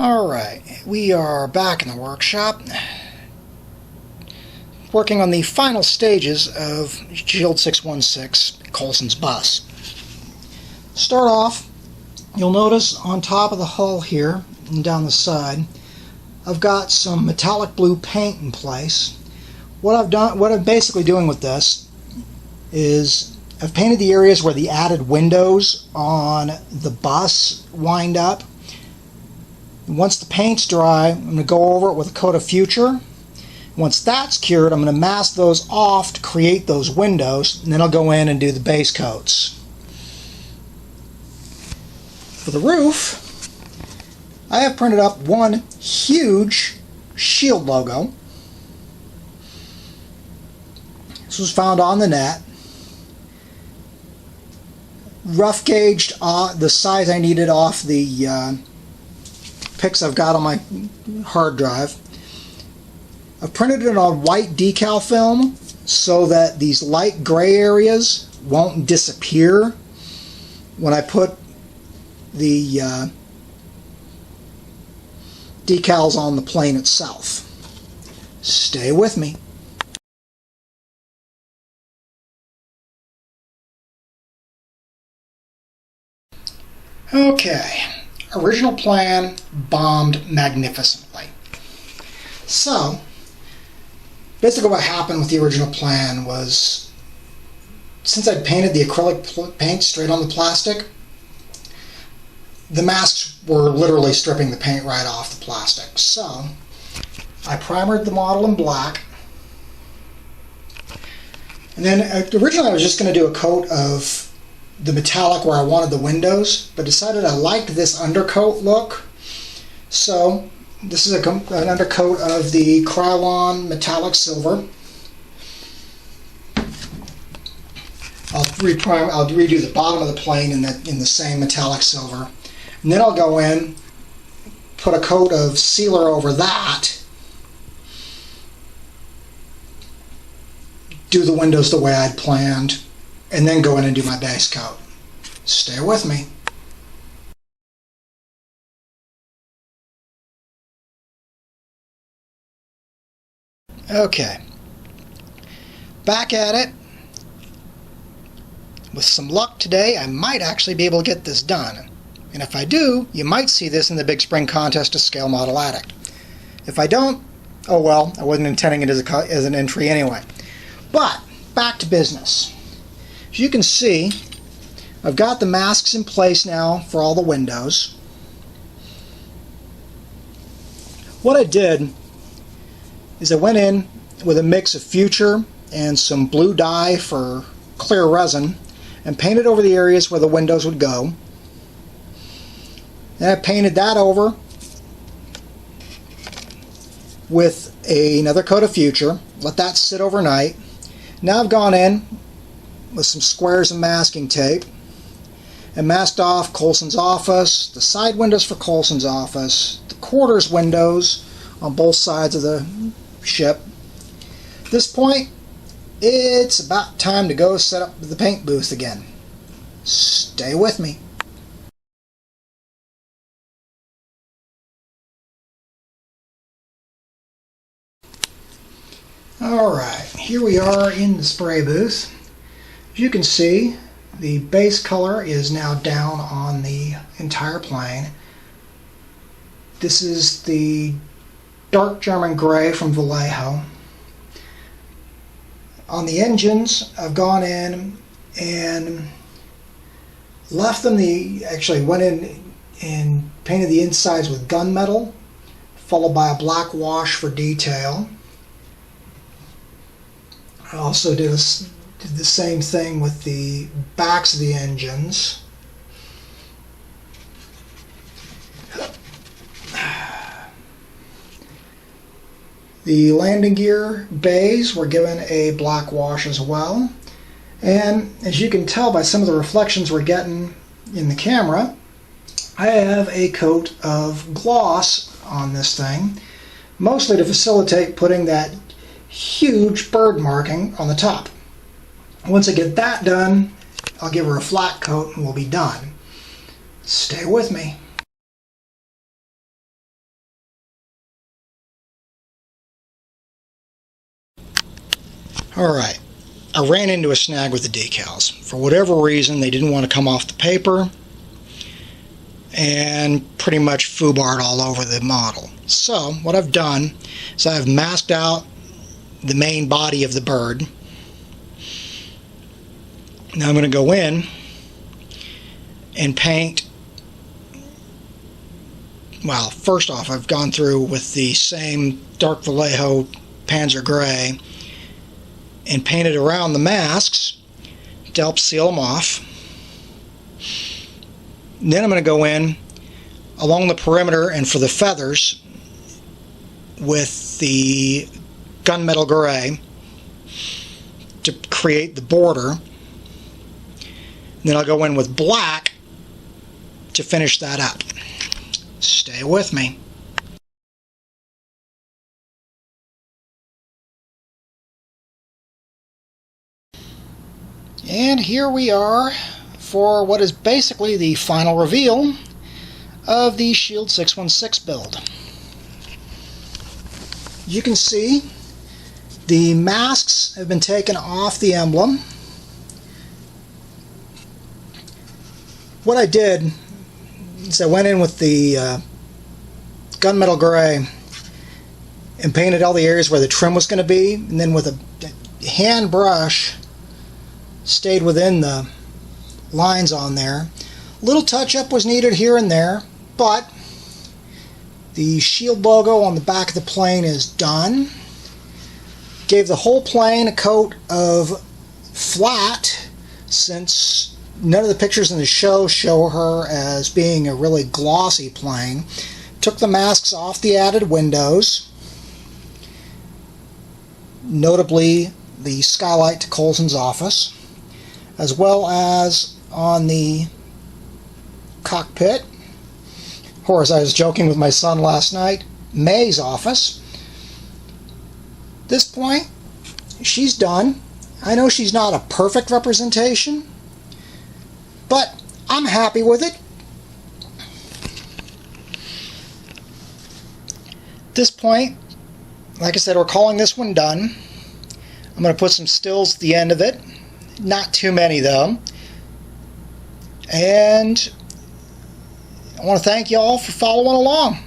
Alright, we are back in the workshop working on the final stages of Shield 616 Coulson's bus. Start off, you'll notice on top of the hull here and down the side I've got some metallic blue paint in place. What I'm basically doing with this is I've painted the areas where the added windows on the bus wind up. Once the paint's dry, I'm going to go over it with a coat of Future. Once that's cured, I'm going to mask those off to create those windows, and then I'll go in and do the base coats. For the roof, I have printed up one huge Shield logo. This was found on the net. Rough gauged the size I needed off the pics I've got on my hard drive. I've printed it on white decal film so that these light gray areas won't disappear when I put the decals on the plane itself. Stay with me. Okay. Original plan bombed magnificently. So, basically what happened with the original plan was, since I'd painted the acrylic paint straight on the plastic, the masks were literally stripping the paint right off the plastic. So, I primered the model in black, and then originally I was just going to do a coat of the metallic where I wanted the windows, but decided I liked this undercoat look. So this is an undercoat of the Krylon metallic silver. I'll redo the bottom of the plane in the same metallic silver, and then I'll go in, put a coat of sealer over that, do the windows the way I'd planned, and then go in and do my base coat. Stay with me. Okay, back at it. With some luck today, I might actually be able to get this done. And if I do, you might see this in the Big Spring Contest to Scale Model Addict. If I don't, oh well, I wasn't intending it as an entry anyway. But, back to business. As you can see, I've got the masks in place now for all the windows. What I did is I went in with a mix of Future and some blue dye for clear resin and painted over the areas where the windows would go. And I painted that over with another coat of Future, let that sit overnight. Now I've gone in with some squares of masking tape and masked off Coulson's office, the side windows for Coulson's office, the quarters windows on both sides of the ship. At this point, it's about time to go set up the paint booth again. Stay with me. Alright, here we are in the spray booth. As you can see, the base color is now down on the entire plane. This is the dark German gray from Vallejo. On the engines, I've gone in and left them actually went in and painted the insides with gunmetal, followed by a black wash for detail. I also did the same thing with the backs of the engines. The landing gear bays were given a black wash as well. And as you can tell by some of the reflections we're getting in the camera, I have a coat of gloss on this thing, mostly to facilitate putting that huge bird marking on the top. Once I get that done, I'll give her a flat coat and we'll be done. Stay with me. Alright, I ran into a snag with the decals. For whatever reason, they didn't want to come off the paper and pretty much foobarred all over the model. So what I've done is I've masked out the main body of the bird. Now I'm going to go in and paint. Well, first off, I've gone through with the same dark Vallejo Panzer Gray and painted around the masks to help seal them off. And then I'm going to go in along the perimeter and for the feathers with the gunmetal gray to create the border. And then I'll go in with black to finish that up. Stay with me. And here we are for what is basically the final reveal of the Shield 616 build. You can see the masks have been taken off the emblem. What I did is I went in with the gunmetal gray and painted all the areas where the trim was going to be, and then with a hand brush stayed within the lines on there. Little touch-up was needed here and there, but the Shield logo on the back of the plane is done. Gave the whole plane a coat of flat, since none of the pictures in the show her as being a really glossy plane. Took the masks off the added windows, notably the skylight to Coulson's office, as well as on the cockpit, or as I was joking with my son last night, May's office. At this point, she's done. I know she's not a perfect representation, but I'm happy with it. At this point, like I said, we're calling this one done. I'm going to put some stills at the end of it. Not too many, though. And I want to thank you all for following along.